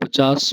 50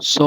100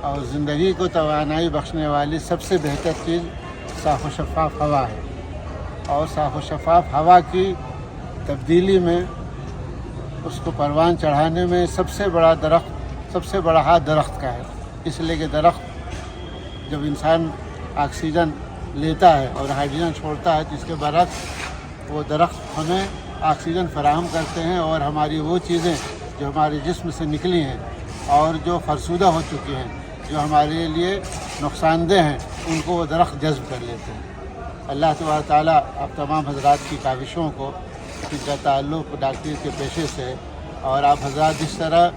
اور زندگی کو توانائی بخشنے والی سب سے بہتر چیز صاف و شفاف ہوا ہے، اور صاف و شفاف ہوا کی تبدیلی میں، اس کو پروان چڑھانے میں سب سے بڑا ہاتھ درخت کا ہے، اس لیے کہ درخت جب انسان آکسیجن لیتا ہے اور ہائیڈروجن چھوڑتا ہے تو اس کے برعکس وہ درخت ہمیں آکسیجن فراہم کرتے ہیں، اور ہماری وہ چیزیں جو ہمارے جسم سے نکلی ہیں اور جو فرسودہ ہو چکی ہیں، جو ہمارے لیے نقصان دہ ہیں، ان کو وہ درخت جذب کر لیتے ہیں۔ اللہ تبارک تعالیٰ آپ تمام حضرات کی کاوشوں کو، جن کا تعلق ڈاکٹری کے پیشے سے، اور آپ حضرات جس طرح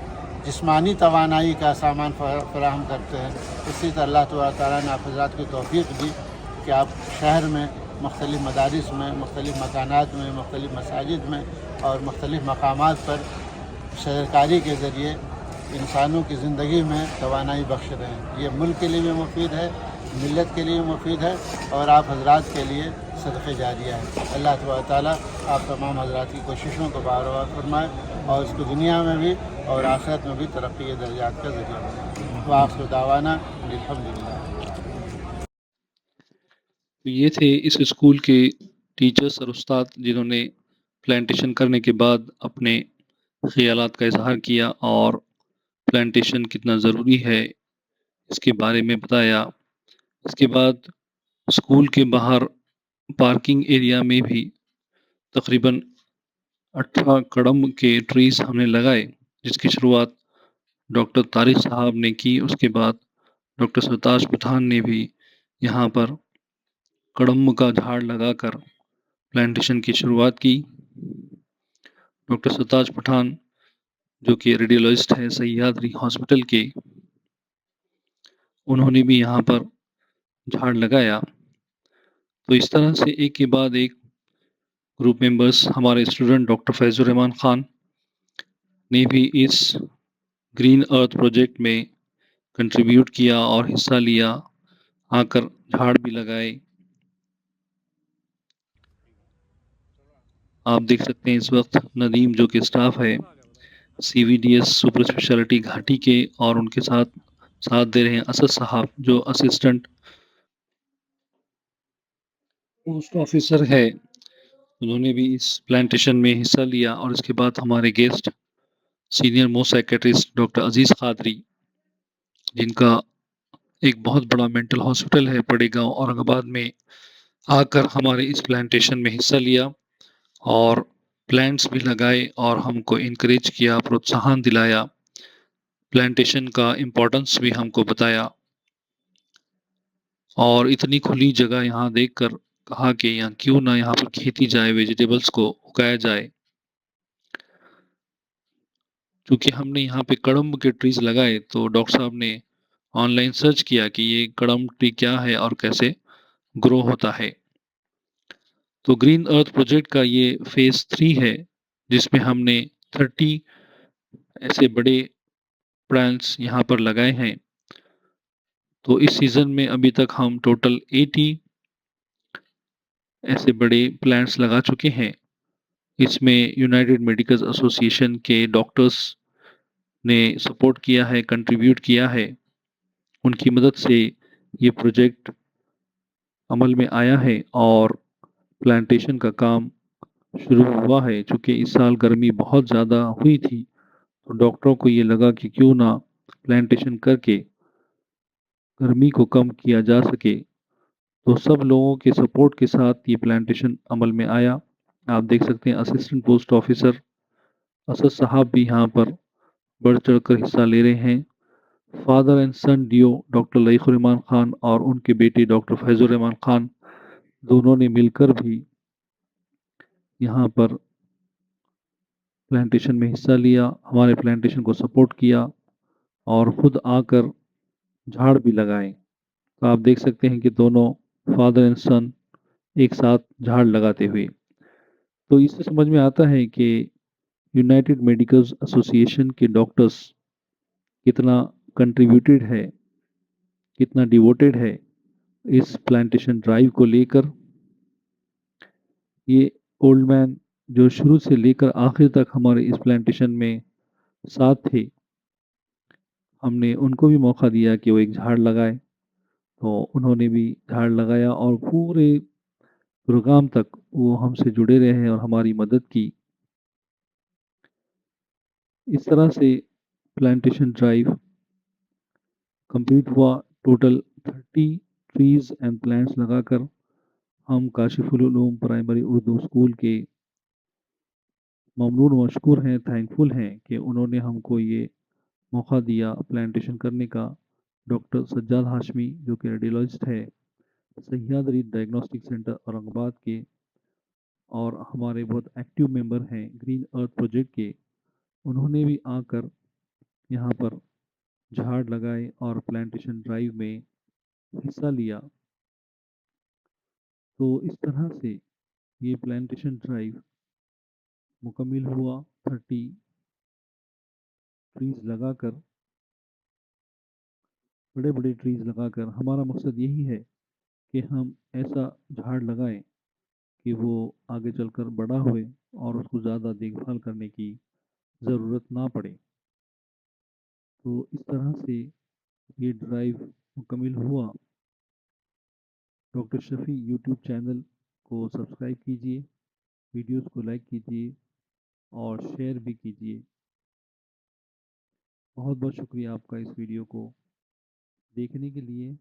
جسمانی توانائی کا سامان فراہم کرتے ہیں، اسی طرح اللہ تبارک تعالیٰ نے آپ حضرات کی توفیق دی کہ آپ شہر میں مختلف مدارس میں، مختلف مکانات میں، مختلف مساجد میں اور مختلف مقامات پر شہرکاری کے ذریعے انسانوں کی زندگی میں توانائی بخش رہے ہیں۔ یہ ملک کے لیے بھی مفید ہے، ملت کے لیے بھی مفید ہے، اور آپ حضرات کے لیے صدقہ جاریہ ہے۔ اللہ تبارک تعالیٰ آپ تمام حضرات کی کوششوں کو بار بار فرمائے، اور اس کو دنیا میں بھی اور آخرت میں بھی ترقی درجات کا ذریعہ بنائے۔ وآخر دعوانا الحمدللہ۔ یہ تھے اس اسکول کے ٹیچرز اور استاد جنہوں نے پلانٹیشن کرنے کے بعد اپنے خیالات کا اظہار کیا اور پلانٹیشن کتنا ضروری ہے اس کے بارے میں بتایا۔ اس کے بعد اسکول کے باہر پارکنگ ایریا میں بھی تقریباً 18 کڑم کے ٹریز ہم نے لگائے، جس کی شروعات ڈاکٹر طارق صاحب نے کی۔ اس کے بعد ڈاکٹر سرتاج پٹھان نے بھی یہاں پر کڑم کا جھاڑ لگا کر پلانٹیشن کی شروعات کی۔ ڈاکٹر سرتاج پٹھان جو کہ ریڈیولوجسٹ ہے سہیادری ہاسپٹل کے، انہوں نے بھی یہاں پر جھاڑ لگایا۔ تو اس طرح سے ایک کے بعد ایک گروپ ممبرز، ہمارے اسٹوڈنٹ ڈاکٹر فیض الرحمان خان نے بھی اس گرین ارتھ پروجیکٹ میں کنٹریبیوٹ کیا اور حصہ لیا، آ کر جھاڑ بھی لگائے۔ آپ دیکھ سکتے ہیں اس وقت ندیم جو کہ اسٹاف ہے سی وی ڈی ایس سپر اسپیشلٹی گھاٹی کے، اور ان کے ساتھ دے رہے ہیں اسد صاحب جو اسسٹنٹ پوسٹ آفیسر ہے، انہوں نے بھی اس پلانٹیشن میں حصہ لیا۔ اور اس کے بعد ہمارے گیسٹ سینئر موسٹ سیکریٹریسٹ ڈاکٹر عزیز قادری، جن کا ایک بہت بڑا مینٹل ہاسپٹل ہے پڑے گاؤں اورنگ آباد میں، آ کر ہمارے اس پلانٹیشن میں حصہ لیا اور پلانٹس بھی لگائے اور ہم کو انکریج کیا، پروتساہن دلایا، پلانٹیشن کا امپورٹنس بھی ہم کو بتایا، اور اتنی کھلی جگہ یہاں دیکھ کر کہا کہ یہاں کیوں نہ یہاں پر کھیتی جائے، ویجیٹیبلز کو اگایا جائے۔ چونکہ ہم نے یہاں پہ کڑم کے ٹریز لگائے تو ڈاکٹر صاحب نے آن لائن سرچ کیا کہ یہ کڑم ٹری کیا ہے اور کیسے گرو ہوتا ہے۔ تو گرین ارتھ پروجیکٹ کا یہ فیز 3 ہے، جس میں ہم نے 30 ایسے بڑے پلانٹس یہاں پر لگائے ہیں۔ تو اس سیزن میں ابھی تک ہم ٹوٹل 80 ایسے بڑے پلانٹس لگا چکے ہیں۔ اس میں یونائٹڈ میڈیکل ایسوسی ایشن کے ڈاکٹرز نے سپورٹ کیا ہے، کنٹریبیوٹ کیا ہے، ان کی مدد سے یہ پروجیکٹ عمل میں آیا ہے اور پلانٹیشن کا کام شروع ہوا ہے۔ چونکہ اس سال گرمی بہت زیادہ ہوئی تھی تو ڈاکٹروں کو یہ لگا کہ کیوں نہ پلانٹیشن کر کے گرمی کو کم کیا جا سکے، تو سب لوگوں کے سپورٹ کے ساتھ یہ پلانٹیشن عمل میں آیا۔ آپ دیکھ سکتے ہیں اسسٹنٹ پوسٹ آفیسر اسد صاحب بھی یہاں پر بڑھ چڑھ کر حصہ لے رہے ہیں۔ Father and son duo doctor Laiq urRahman Khan اور ان کے بیٹے ڈاکٹر فیض الرحمان خان دونوں نے مل کر بھی یہاں پر پلانٹیشن میں حصہ لیا، ہمارے پلانٹیشن کو سپورٹ کیا اور خود آ کر جھاڑ بھی لگائے۔ تو آپ دیکھ سکتے ہیں کہ دونوں فادر اینڈ سن ایک ساتھ جھاڑ لگاتے ہوئے۔ تو اس سے سمجھ میں آتا ہے کہ یونائٹڈ میڈیکل ایسوسی ایشن کے ڈاکٹرز کتنا کنٹریبیوٹیڈ ہے، کتنا ڈیووٹیڈ ہے اس پلانٹیشن ڈرائیو کو لے کر۔ یہ اولڈ مین جو شروع سے لے کر آخر تک ہمارے اس پلانٹیشن میں ساتھ تھے، ہم نے ان کو بھی موقع دیا کہ وہ ایک جھاڑ لگائے، تو انہوں نے بھی جھاڑ لگایا اور پورے پروگرام تک وہ ہم سے جڑے رہے اور ہماری مدد کی۔ اس طرح سے پلانٹیشن ڈرائیو کمپلیٹ ہوا۔ ٹوٹل 30 ٹریز اینڈ پلانٹس لگا کر ہم کاشف العلوم پرائمری اردو اسکول کے ممنون و مشکور ہیں، تھینکفل ہیں کہ انہوں نے ہم کو یہ موقع دیا پلانٹیشن کرنے کا۔ ڈاکٹر سجاد ہاشمی جو کہ ریڈیولوجسٹ ہے سہیادری ڈائگنوسٹک سینٹر اورنگ آباد کے، اور ہمارے بہت ایکٹیو ممبر ہیں گرین ارتھ پروجیکٹ کے، انہوں نے بھی آ کر یہاں پر جھاڑ لگائے اور پلانٹیشن ڈرائیو میں حصہ لیا۔ تو اس طرح سے یہ پلانٹیشن ڈرائیو مکمل ہوا۔ 30 ٹریز لگا کر، بڑے بڑے ٹریز لگا کر، ہمارا مقصد یہی ہے کہ ہم ایسا جھاڑ لگائیں کہ وہ آگے چل کر بڑا ہوئے اور اس کو زیادہ دیکھ بھال کرنے کی ضرورت نہ پڑے۔ تو اس طرح سے یہ ڈرائیو مکمل ہوا۔ ڈاکٹر شفیع یوٹیوب چینل کو سبسکرائب کیجیے، ویڈیوز کو لائک کیجیے اور شیئر بھی کیجیے۔ بہت بہت شکریہ آپ کا اس ویڈیو کو دیکھنے کے لیے۔